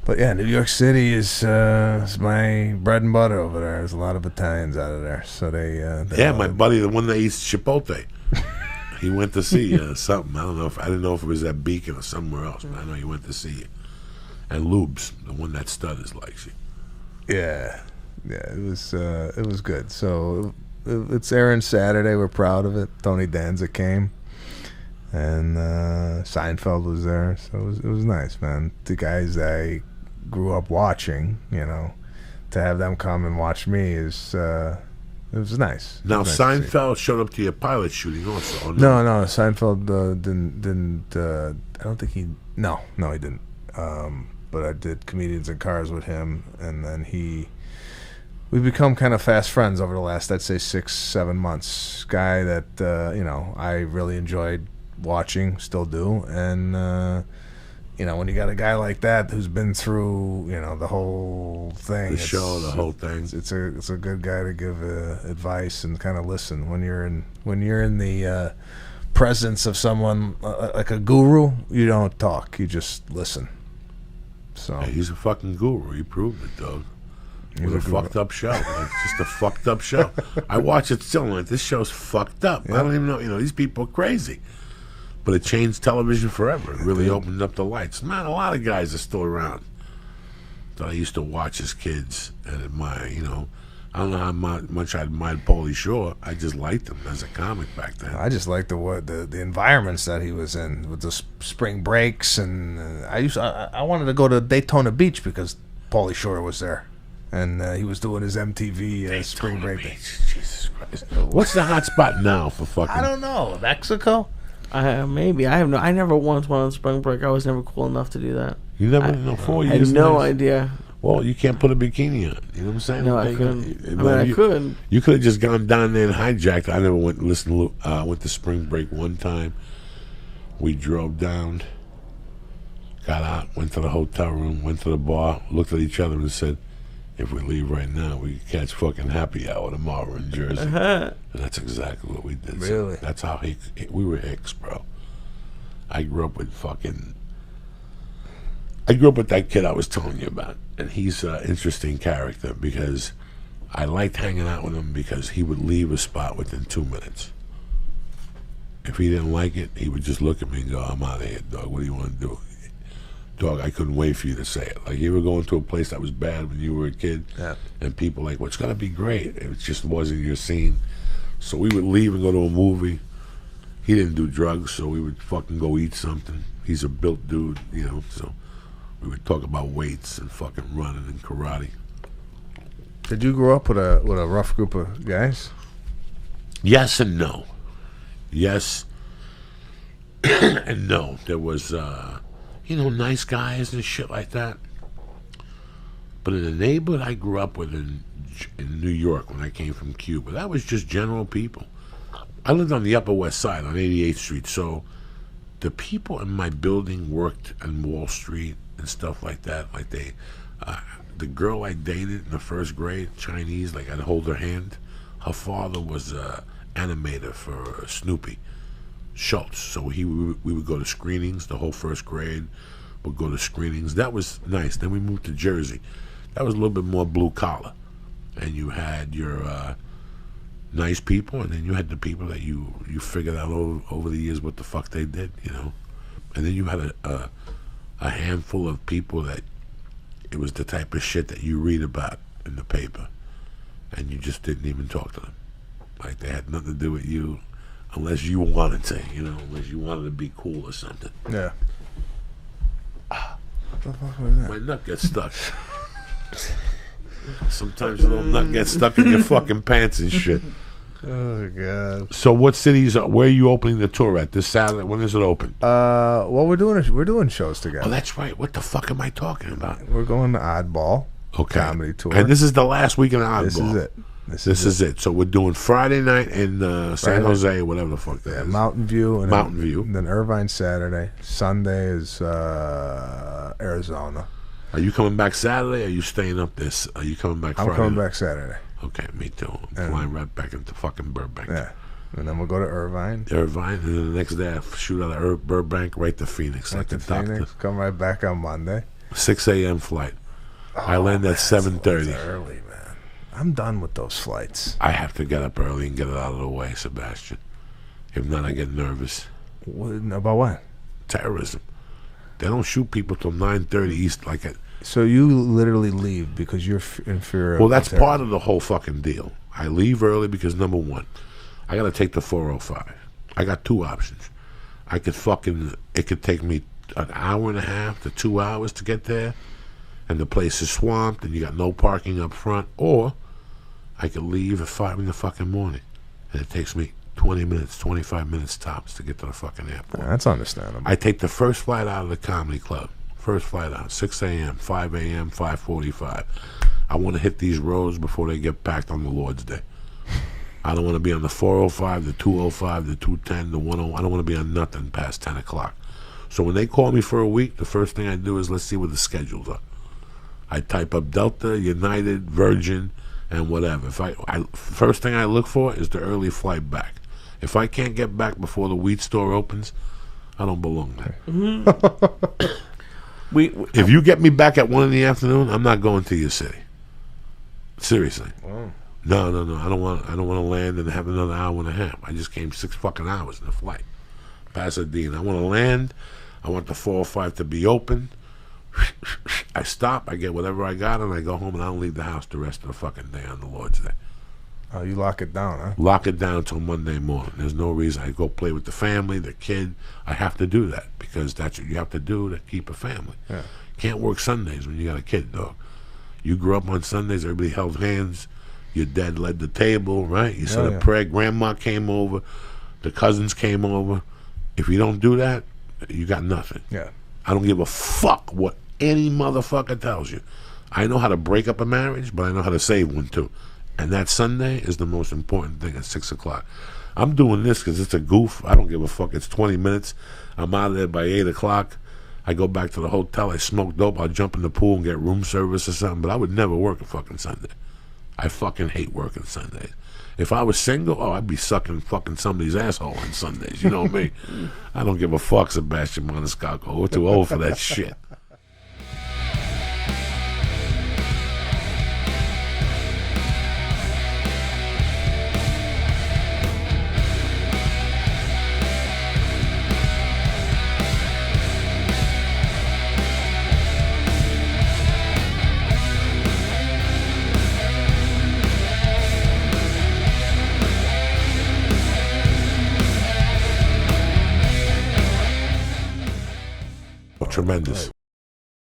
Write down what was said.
But yeah, New York City is my bread and butter over there. There's a lot of Italians out of there, so they my buddy, the one that eats Chipotle, he went to see something. I didn't know if it was at Beacon or somewhere else, but I know he went to see it. And Lubes, the one that stutters likes you. Yeah, it was good. So it's airing Saturday. We're proud of it. Tony Danza came, and Seinfeld was there, so it was nice, man. The guys I grew up watching, to have them come and watch me it was nice. Now nice Seinfeld showed up to your pilot shooting also. No, Seinfeld didn't. I don't think he. No, he didn't. But I did Comedians in Cars with him, and then we've become kind of fast friends over the last, I'd say, 6-7 months. Guy that I really enjoyed watching, still do, and when you got a guy like that who's been through the whole thing, the whole thing, it's a good guy to give advice and kind of listen when you're in the presence of someone like a guru. You don't talk, you just listen. So he's a fucking guru. He proved it, dog. With a fucked up show. Just a fucked up show. I watch it still, like, this show's fucked up. Yep. I don't even know, these people are crazy. But it changed television forever. It really opened up the lights. Man, a lot of guys are still around that I used to watch as kids and admire, I don't know how much I admired Pauly Shore. I just liked him as a comic back then. I just liked the environments that he was in with the spring breaks, and I wanted to go to Daytona Beach because Pauly Shore was there, and he was doing his MTV spring break. Jesus Christ! What's the hot spot now for fucking? I don't know. Mexico? Maybe. I have no. I never once went on spring break. I was never cool enough to do that. You never? 4 years. I had no idea. Well, you can't put a bikini on. You know what I'm saying? No, I couldn't. I could. You could have just gone down there and hijacked. I never went went to spring break one time. We drove down, got out, went to the hotel room, went to the bar, looked at each other and said, if we leave right now, we can catch fucking happy hour tomorrow in Jersey. And that's exactly what we did. Really? So that's how we were hicks, bro. I grew up with that kid I was telling you about. And he's an interesting character because I liked hanging out with him because he would leave a spot within 2 minutes. If he didn't like it, he would just look at me and go, I'm out of here, dog. What do you want to do? Dog, I couldn't wait for you to say it. Like, you were going to a place that was bad when you were a kid, and people like, well, it's going to be great. It just wasn't your scene. So we would leave and go to a movie. He didn't do drugs, so we would fucking go eat something. He's a built dude, so we would talk about weights and fucking running and karate. Did you grow up with a rough group of guys? Yes and no. Yes and no. There was, nice guys and shit like that. But in the neighborhood I grew up with in New York when I came from Cuba, that was just general people. I lived on the Upper West Side on 88th Street, so the people in my building worked on Wall Street and stuff like that. Like the girl I dated in the first grade, Chinese, like I'd hold her hand. Her father was an animator for Snoopy, Schultz. So we would go to screenings. The whole first grade would go to screenings. That was nice. Then we moved to Jersey. That was a little bit more blue collar, and you had your nice people, and then you had the people that you figured out over the years what the fuck they did, and then you had a handful of people that it was the type of shit that you read about in the paper, and you just didn't even talk to them. Like, they had nothing to do with you unless you wanted to, unless you wanted to be cool or something. Yeah. What the fuck was that? My nut gets stuck. Sometimes a little nut gets stuck in your fucking pants and shit. Oh God. So what cities? Where are you opening the tour at this Saturday? When is it open? Well, we're doing shows together. Oh, that's right. What the fuck am I talking about? We're going to Oddball comedy tour, and this is the last weekend of Oddball. This is it. This is it. So we're doing Friday night in San Jose, or whatever the fuck that is. Mountain View. And Mountain View. Then Irvine Saturday. Sunday is Arizona. Are you coming back Saturday? Or are you staying up this? Are you coming back Friday? I'm coming back Saturday. Okay, me too. I'm flying right back into fucking Burbank. Yeah. And then we'll go to Irvine. And then the next day I shoot out of Burbank right to Phoenix. Right to Phoenix. Come right back on Monday. 6 a.m. flight. I land at 7:30. Early, man. I'm done with those flights. I have to get up early and get it out of the way, Sebastian. If not, I get nervous. About what? Terrorism. They don't shoot people till 9:30 East like it. So you literally leave because you're in fear of... Well, that's part of the whole fucking deal. I leave early because, number one, I got to take the 405. I got two options. It could take me an hour and a half to 2 hours to get there, and the place is swamped, and you got no parking up front, or I could leave at 5 in the fucking morning, and it takes me 20 minutes, 25 minutes tops to get to the fucking airport. That's understandable. I take the first flight out of the comedy club. First flight out, 6 a.m., 5 a.m., 5:45. I want to hit these roads before they get packed on the Lord's Day. I don't want to be on the 405, the 205, the 210, the 10. I don't want to be on nothing past 10 o'clock. So when they call me for a week, the first thing I do is let's see what the schedules are. I type up Delta, United, Virgin, and whatever. First thing I look for is the early flight back. If I can't get back before the wheat store opens, I don't belong there. If you get me back at 1 in the afternoon, I'm not going to your city. Seriously. Wow. No. I don't want to land and have another hour and a half. I just came 6 fucking hours in the flight. Pasadena. I want to land. I want the 405 to be open. I stop. I get whatever I got, and I go home, and I don't leave the house the rest of the fucking day on the Lord's Day. Oh, you lock it down, huh? Lock it down until Monday morning. There's no reason. I go play with the family, the kid. I have to do that because that's what you have to do to keep a family. Yeah. Can't work Sundays when you got a kid, dog. You grew up on Sundays, everybody held hands. Your dad led the table, right? You said a prayer. Grandma came over. The cousins came over. If you don't do that, you got nothing. Yeah. I don't give a fuck what any motherfucker tells you. I know how to break up a marriage, but I know how to save one too. And that Sunday is the most important thing at 6 o'clock. I'm doing this because it's a goof. I don't give a fuck. It's 20 minutes. I'm out of there by 8 o'clock. I go back to the hotel. I smoke dope. I'll jump in the pool and get room service or something. But I would never work a fucking Sunday. I fucking hate working Sundays. If I was single, I'd be sucking fucking somebody's asshole on Sundays. You know me. I don't give a fuck, Sebastian Maniscalco. We're too old for that shit. Tremendous.